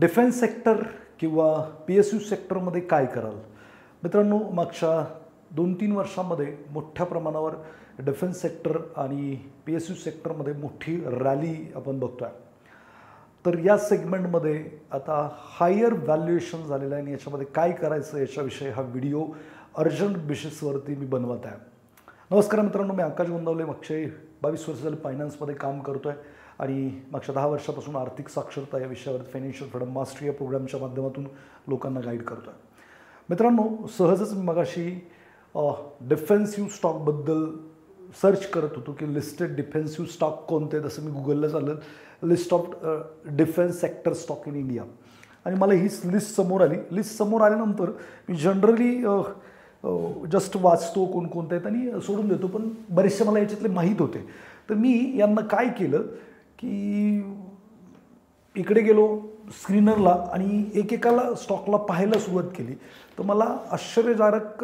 Defence sector किंवा PSU सेक्टरमध्ये काय कराल? मित्रांनो, मागच्या 2-3 वर्षांमध्ये मोठ्या प्रमाणावर डिफेन्स सेक्टर आणि PSU सेक्टरमध्ये मोठी रॅली आपण बघतोय. तर या सेगमेंटमध्ये आता हायर व्हॅल्युएशन झालेलं आहे आणि याच्यामध्ये काय करायचं याच्याविषयी हा व्हिडिओ अर्जंट बेसिसवरती मी बनवत आहे. नमस्कार मित्रांनो, मी आकाश गोंदावले. मागचे 22 वर्ष झाले फायनान्समध्ये काम करतोय आणि मागच्या 10 वर्षापासून आर्थिक साक्षरता या विषयावर फायनान्शियल फ्रीडम मास्टरी या प्रोग्रामच्या माध्यमातून लोकांना गाईड करतोय. मित्रांनो, सहजच मी मगाशी डिफेन्सिव्ह स्टॉकबद्दल सर्च करत होतो की लिस्टेड डिफेन्सिव्ह स्टॉक कोणते. जसं मी गुगलला चाललं list of defence sector stock in India आणि मला ही लिस्ट समोर आली. लिस्ट समोर आल्यानंतर मी जनरली जस्ट वाचतो कोणकोणते आहेत आणि सोडून देतो, पण बरेचसे मला याच्यातले माहीत होते. तर मी यांना काय केलं की इकडे गेलो स्क्रीनरला आणि एकेकाला स्टॉकला पाहायला सुरुवात केली. तर मला आश्चर्यकारक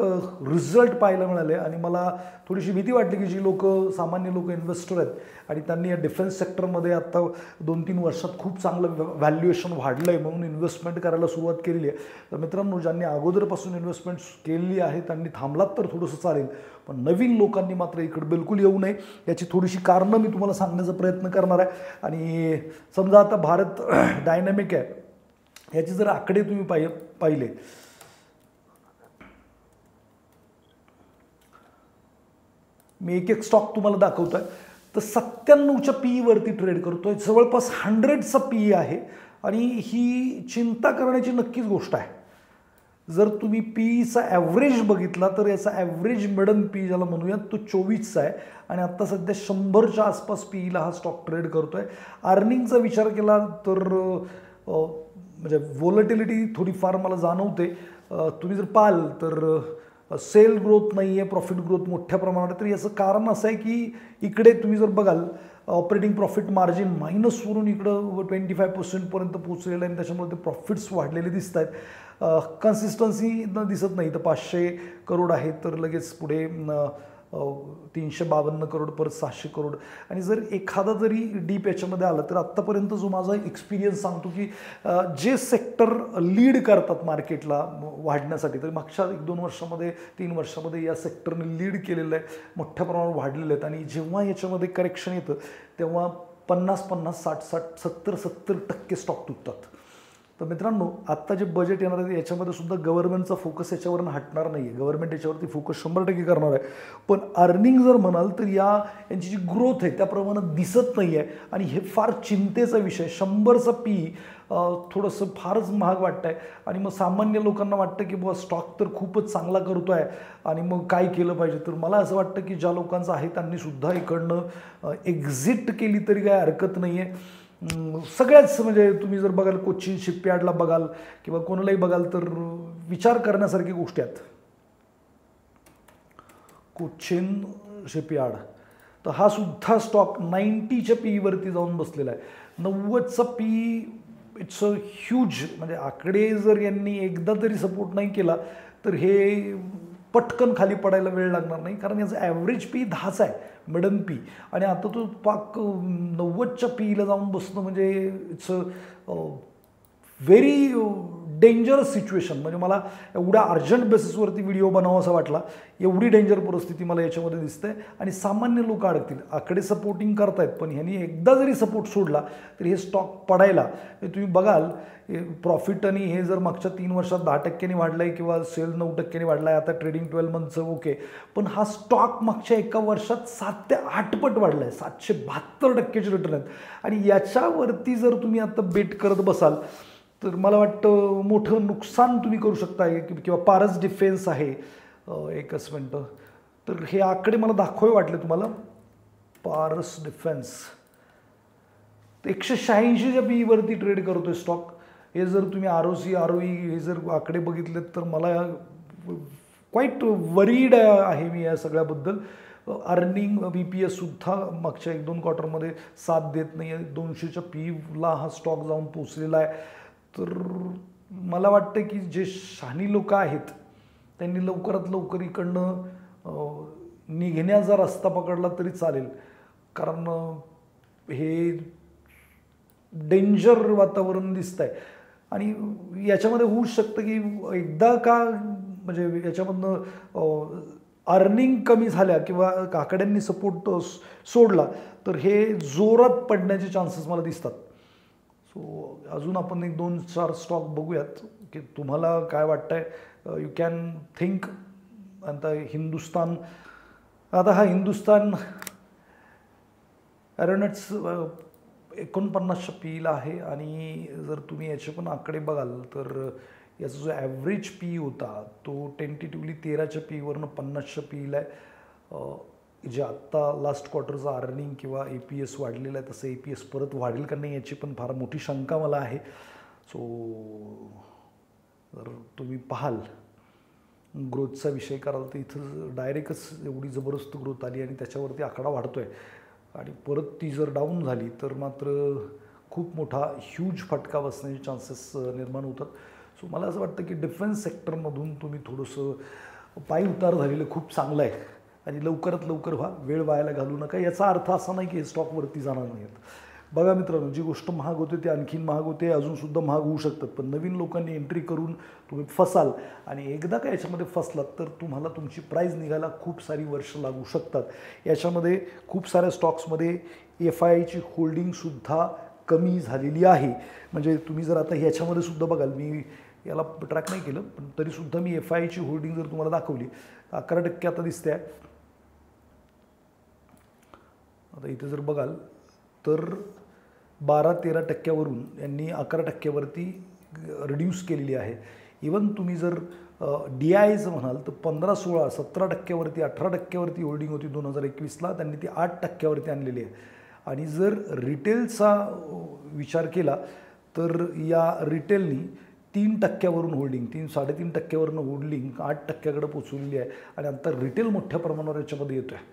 रिझल्ट पाहायला मिळाले आणि मला थोडीशी भीती वाटली की जी लोक सामान्य लोक इन्व्हेस्टर आहेत आणि त्यांनी या डिफेन्स सेक्टरमध्ये आता 2-3 वर्षात खूप चांगलं व्हॅल्युएशन वाढलं आहे म्हणून इन्व्हेस्टमेंट करायला सुरुवात केलेली आहे. तर मित्रांनो, ज्यांनी अगोदरपासून इन्व्हेस्टमेंट केलेली आहे त्यांनी थांबलात तर थोडंसं चालेल, पण नवीन लोकांनी मात्र इकडे बिलकुल येऊ नये. याची थोडीशी कारणं मी तुम्हाला सांगण्याचा प्रयत्न करणार आहे. आणि समजा आता भारत डायनॅमिक आहे, याचे जर आकडे तुम्ही पाहिले मी एक स्टॉक तुम्हाला दाखवतोय. तर 97च्या PE वरती ट्रेड करतोय, जवळपास 100चा PE आहे आणि ही चिंता करण्याची नक्कीच गोष्ट आहे. जर तुम्ही PEचा ॲव्हरेज बघितला तर याचा ॲव्हरेज मिडन PE ज्याला म्हणूयात तो 24चा आहे आणि आत्ता सध्या 100च्या आसपास PEला हा स्टॉक ट्रेड करतोय. अर्निंगचा विचार केला तर म्हणजे व्होलॅटिलिटी थोडीफार मला जाणवते. तुम्ही जर पाहाल तर सेल ग्रोथ नाही आहे, प्रॉफिट ग्रोथ मोठ्या प्रमाणात. तर याचं कारण असं आहे की इकडे तुम्ही जर बघाल ऑपरेटिंग प्रॉफिट मार्जिन मायनसवरून इकडं 25% पोहोचलेलं आहे आणि त्याच्यामुळे ते प्रॉफिट्स वाढलेले दिसत आहेत. कन्सिस्टन्सी दिसत नाही. तर 500 करोड आहे तर लगेच पुढे 352 करोड, परत 700 करोड. आणि जर एखादा जरी डीप याच्यामध्ये आलं तर आत्तापर्यंत जो माझा एक्सपिरियन्स सांगतो की जे सेक्टर लीड करतात मार्केटला वाढण्यासाठी, तर मागच्या 1-2 वर्षामध्ये 3 वर्षामध्ये या सेक्टरने लीड केलेलं आहे, मोठ्या प्रमाणावर वाढलेले आहेत. आणि जेव्हा याच्यामध्ये करेक्शन येतं तेव्हा 50-50, 60-60, 70-70% स्टॉक तुटतात. तर मित्रांनो, आत्ता जे बजेट येणार आहे याच्यामध्ये सुद्धा गव्हर्नमेंटचा फोकस याच्यावरून हटणार नाही आहे. गव्हर्नमेंट याच्यावरती फोकस 100% करणार आहे. पण अर्निंग जर म्हणाल तर यांची जी ग्रोथ आहे त्या प्रमाणात दिसत नाही आहे आणि हे फार चिंतेचा विषय. 100चा PE थोडंसं फारच महाग वाटतं आहे आणि मग सामान्य लोकांना वाटतं की बुवा स्टॉक तर खूपच चांगला करतो आहे आणि मग काय केलं पाहिजे. तर मला असं वाटतं की ज्या लोकांचं आहे त्यांनी सुद्धा इकडनं एक्झिट केली तरी काय हरकत नाही आहे. सगळ्याच म्हणजे तुम्ही जर बघाल कोचिन शिपयार्डला बघाल किंवा कोणालाही बघाल तर विचार करण्यासारखी गोष्टी आहेत. कोचिन शिपयार्ड तर हा सुद्धा स्टॉक 90च्या PE वरती जाऊन बसलेला आहे. 90चा PE इट्स अ ह्यूज. म्हणजे आकडे जर यांनी एकदा तरी सपोर्ट नाही केला तर हे पटकन खाली पडायला वेळ लागणार नाही, कारण याचं ॲव्हरेज PE 10चा आहे, मिडन PE. आणि आता तो पाक 90च्या PEला जाऊन बसणं म्हणजे it's a very dangerous situation. म्हणजे मला एवढ्या अर्जंट बेसिसवरती व्हिडिओ बनावा असा वाटला. एवढी डेंजर परिस्थिती मला याच्यामध्ये दिसते आणि सामान्य लोक अडकतील. आकडे सपोर्टिंग करतायत पण ह्यांनी एकदा जरी सपोर्ट सोडला तर हे स्टॉक पडायला. तुम्ही बघाल प्रॉफिट आणि हे जर मागच्या 3 वर्षात 10%नी वाढलं आहे किंवा सेल 9%नी वाढला आहे, आता ट्रेडिंग 12 मंथचं ओके, पण हा स्टॉक मागच्या एका वर्षात 7 ते 8 पट वाढला आहे. 772%चे रिटर्न आहेत आणि याच्यावरती जर तुम्ही आता बेट करत बसाल तर मला वाटतं मोठं नुकसान तुम्ही करू शकता. किंवा पारस डिफेन्स आहे, एकच मिनटं, तर हे आकडे मला दाखवावे वाटले तुम्हाला. पारस डिफेन्स 186च्या PE वरती ट्रेड करतोय स्टॉक. हे जर तुम्ही ROC ROE हे जर आकडे बघितलेत तर मला क्वाईट वरीड आहे मी या सगळ्याबद्दल. अर्निंग BPS सुद्धा मागच्या 1-2 क्वार्टरमध्ये साथ देत नाही आहे. 200च्या PEला हा स्टॉक जाऊन पोचलेला आहे. तर मला वाटतं की जे शहाणी लोक आहेत त्यांनी लवकरात लवकर इकडनं निघण्याचा रस्ता पकडला तरी चालेल, कारण हे डेंजर वातावरण दिसतंय. आणि याच्यामध्ये होऊच शकतं की एकदा का म्हणजे याच्यामधनं अर्निंग कमी झाल्या किंवा काकड्यांनी सपोर्ट सोडला तर हे जोरात पडण्याचे चान्सेस मला दिसतात. सो अजून आपण 1-2-4 स्टॉक बघूयात की तुम्हाला काय वाटतंय. You can think. आता हा हिंदुस्तान एरोनॉट्स 49च्या पीला आहे आणि जर तुम्ही याचे पण आकडे बघाल तर याचा जो ॲव्हरेज पी होता तो टेंटेटिव्हली 13च्या पीवरनं 50च्या पीला आहे. जे आत्ता लास्ट क्वार्टरचा अर्निंग किंवा APS वाढलेला आहे तसं APS परत वाढेल का नाही याची पण फार मोठी शंका मला आहे. सो जर तुम्ही पाहाल ग्रोथचा विषय कराल तर इथं डायरेक्टच एवढी जबरदस्त ग्रोथ आली आणि त्याच्यावरती आकडा वाढतो आहे आणि परत ती जर डाऊन झाली तर मात्र खूप मोठा ह्यूज फटका बसण्याचे चान्सेस निर्माण होतात. सो मला असं वाटतं की डिफेन्स सेक्टरमधून तुम्ही थोडंसं पाय उतार झालेलं खूप चांगलं आहे आणि लवकरात लवकर व्हा. वेळ वायाला घालू नका. याचा अर्थ असा नाही की हे स्टॉकवरती जाणार नाहीत. बघा मित्रांनो, जी गोष्ट महाग होते ते आणखीन महाग होते, अजूनसुद्धा महाग होऊ शकतात. पण नवीन लोकांनी एंट्री करून तुम्ही फसाल आणि एकदा का याच्यामध्ये फसलात तर तुम्हाला तुमची प्राईज निघायला खूप सारी वर्ष लागू शकतात. याच्यामध्ये खूप साऱ्या स्टॉक्समध्ये FIIची होल्डिंगसुद्धा कमी झालेली आहे. म्हणजे तुम्ही जर आता ह्याच्यामध्ये सुद्धा बघाल, मी याला ट्रॅक नाही केलं पण तरीसुद्धा मी FIIची होल्डिंग जर तुम्हाला दाखवली 11% आता दिसते आहे. आता इथे जर बघाल तर 12-13% यांनी 11%वरती रिड्यूस केलेली आहे. इवन तुम्ही जर DIचं म्हणाल तर 15-16-17%वरती 18%वरती होल्डिंग होती 2021ला, त्यांनी ती 8%वरती आणलेली आहे. आणि जर रिटेलचा विचार केला तर या रिटेलनी 3%वरून होल्डिंग 3-3.5%वरून होल्डिंग 8%कडे पोचवलेली आहे आणि आता रिटेल मोठ्या प्रमाणावर याच्यामध्ये येतो आहे.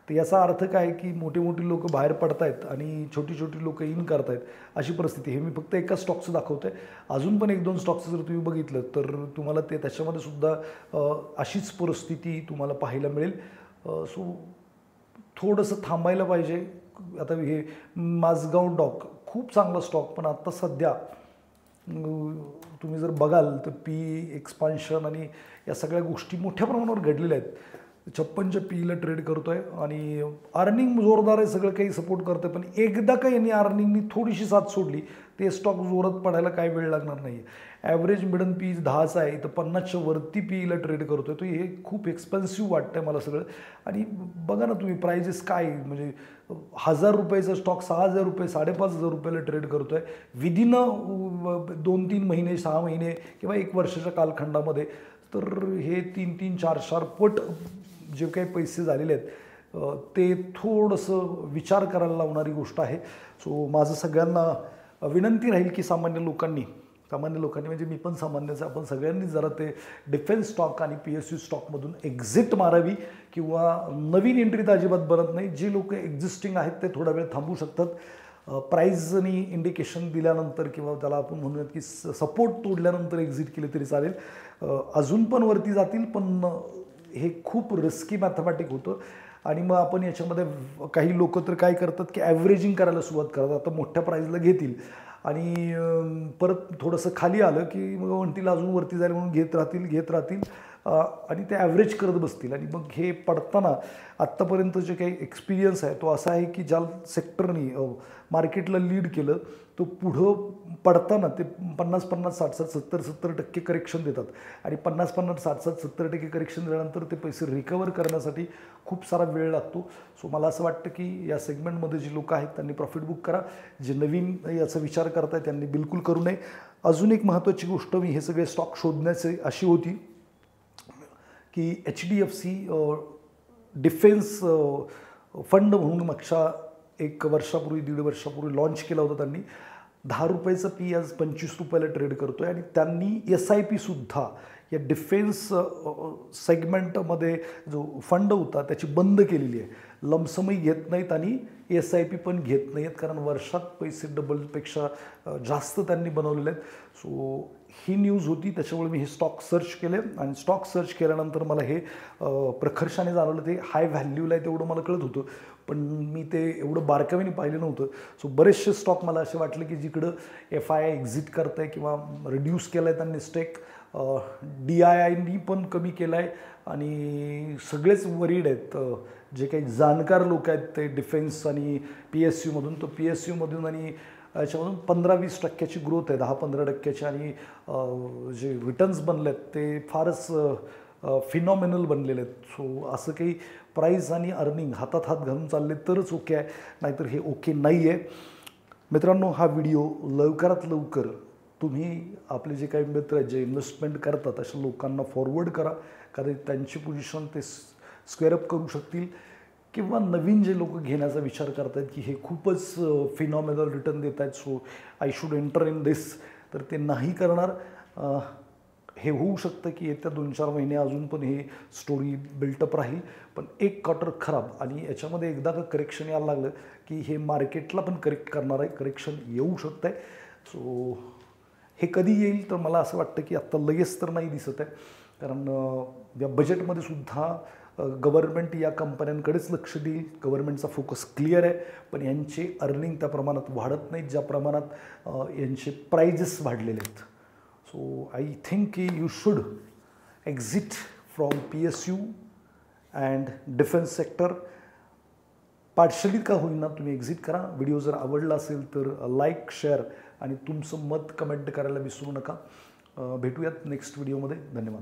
तर याचा अर्थ काय की मोठी मोठी लोक बाहेर पडत आहेत आणि छोटी छोटी लोक इन करत आहेत अशी परिस्थिती. हे मी फक्त एका स्टॉकचं दाखवतो आहे. अजून पण 1-2 स्टॉक्सचं जर तुम्ही बघितलं तर तुम्हाला त्याच्यामध्ये सुद्धा अशीच परिस्थिती तुम्हाला पाहायला मिळेल. सो थोडंसं थांबायला पाहिजे. आता हे माझगाव डॉक खूप चांगला स्टॉक, पण आत्ता सध्या तुम्ही जर बघाल तर एक्सपान्शन आणि या सगळ्या गोष्टी मोठ्या प्रमाणावर घडलेल्या आहेत. 56च्या पीला ट्रेड करतो आहे आणि अर्निंग जोरदार आहे, सगळं काही सपोर्ट करतं आहे. पण एकदा का यांनी अर्निंगनी थोडीशी साथ सोडली ते स्टॉक जोरात पडायला काय वेळ लागणार नाही. ॲव्हरेज मिडन पी 10चा आहे, तर 50च्या वरती पीला ट्रेड करतो आहे. तो हे खूप एक्सपेन्सिव्ह वाटतं आहे मला सगळं. आणि बघा ना तुम्ही प्राइजेस काय, म्हणजे 1000 रुपयाचा स्टॉक 6000 रुपये 5500 रुपयाला ट्रेड करतो आहे विदिन 2-3 महिने 6 महिने किंवा 1 वर्षाच्या कालखंडामध्ये. तर हे 3-4 पट जे काही पैसे झालेले आहेत ते थोडंसं विचार करायला लावणारी गोष्ट आहे. सो माझं सगळ्यांना विनंती राहील की सामान्य लोकांनी म्हणजे मी पण सामान्यच, आपण सगळ्यांनी जरा ते डिफेन्स स्टॉक आणि PSU स्टॉकमधून एक्झिट मारावी किंवा नवीन एंट्री तर अजिबात बनत नाही. जे लोक एक्झिस्टिंग आहेत ते थोडा वेळ थांबू शकतात. प्राईजनी इंडिकेशन दिल्यानंतर किंवा त्याला आपण म्हणूयात की सपोर्ट तोडल्यानंतर एक्झिट केले तरी चालेल. अजून पण वरती जातील, पण हे खूप रिस्की मॅथमॅटिक होतं. आणि मग आपण याच्यामध्ये काही लोक तर काय करतात की ॲव्हरेजिंग करायला सुरुवात करतात. आता मोठ्या प्राईजला घेतील आणि परत थोडंसं खाली आलं की मग म्हणतील अजून वरती जाईल म्हणून घेत राहतील आणि ते ॲव्हरेज करत बसतील. आणि मग हे पडताना आत्तापर्यंत जे काही एक्सपिरियन्स आहे तो असा आहे की ज्या सेक्टरनी मार्केटला लीड केलं तो पुढं पडताना ते 50-50, 60-60, 70-70% करेक्शन देतात आणि 50-50, 60-60, 70% करेक्शन दिल्यानंतर ते पैसे रिकवर करण्यासाठी खूप सारा वेळ लागतो. सो मला असं वाटतं की या सेगमेंटमध्ये जी लोक आहेत त्यांनी प्रॉफिट बुक करा. जे नवीन याचा विचार करताय त्यांनी बिलकुल करू नये. अजून एक महत्त्वाची गोष्ट मी हे सगळे स्टॉक शोधण्याची अशी होती की HDFC डिफेन्स फंड म्हणून मागच्या 1 वर्षापूर्वी 1.5 वर्षापूर्वी लॉन्च केला होता त्यांनी. 10 रुपयाचा पी आज 25 रुपयाला ट्रेड करतो आहे आणि त्यांनी SIP सुद्धा या डिफेन्स सेगमेंटमध्ये जो फंड होता त्याची बंद केलेली आहे. लमसमही घेत नाहीत आणि SIP पण घेत नाही आहेत, कारण वर्षात पैसे डबलपेक्षा जास्त त्यांनी बनवलेले आहेत. सो ही न्यूज होती, त्याच्यामुळे मी हे स्टॉक सर्च केले आणि स्टॉक सर्च केल्यानंतर मला हे प्रखर्षाने जाणवलं. ते हाय व्हॅल्यूला आहे तेवढं मला कळत होतं, पण मी ते एवढं बारकाईने पाहिलं नव्हतं. सो बरेचसे स्टॉक मला असे वाटले की जिकडं FII एक्झिट करत आहे किंवा रिड्यूस केलं आहे त्यांनी स्टेक, DIIनी पण कमी केलं आहे आणि सगळेच वरीड आहेत. जे काही जाणकार लोक आहेत ते डिफेन्स आणि PSUमधून, तो PSUमधून आणि याच्यामधून 15-20% ग्रोथ आहे, 10-15% आणि जे रिटर्न्स बनले आहेत ते फारच फिनॉमिनल बनलेले आहेत. सो असं काही प्राईस आणि अर्निंग हातात हात घालून चालले तरच ओके आहे, नाहीतर हे ओके नाही आहे. मित्रांनो, हा व्हिडिओ लवकरात लवकर तुम्ही आपले जे काही मित्र आहेत जे इन्व्हेस्टमेंट करतात अशा लोकांना फॉरवर्ड करा, कारण त्यांची पोझिशन ते स्क्वेअर अप करू शकतील. किंवा नवीन जे लोक घेण्याचा विचार करत आहेत की हे खूपच फिनॉमिनल रिटर्न देत आहेत, so I should enter in this, तर ते नाही करणार. हे होऊ शकतं की येत्या 2-4 महिने अजून पण हे स्टोरी बिल्टअप राहील, पण एक क्वार्टर खराब आणि याच्यामध्ये एकदा का करेक्शन यायला लागलं की हे मार्केटला पण करेक्ट करणार आहे, करेक्शन येऊ शकतं आहे. सो हे कधी येईल तर मला असं वाटतं की आत्ता लगेच तर नाही दिसत आहे, कारण या बजेटमध्ये सुद्धा गव्हर्नमेंट या कंपन्यांकडेच लक्ष देईल. गव्हर्नमेंटचा फोकस क्लिअर आहे, पण यांचे अर्निंग त्या प्रमाणात वाढत नाहीत ज्या प्रमाणात यांचे प्राइजेस वाढलेले आहेत. सो आय थिंक की you should exit from PSU and defence sector. Partially का होईना तुम्ही एक्झिट करा. व्हिडिओ जर आवडला असेल तर लाईक, शेअर आणि तुमचं मत कमेंट करायला विसरू नका. भेटूयात नेक्स्ट व्हिडिओमध्ये. धन्यवाद.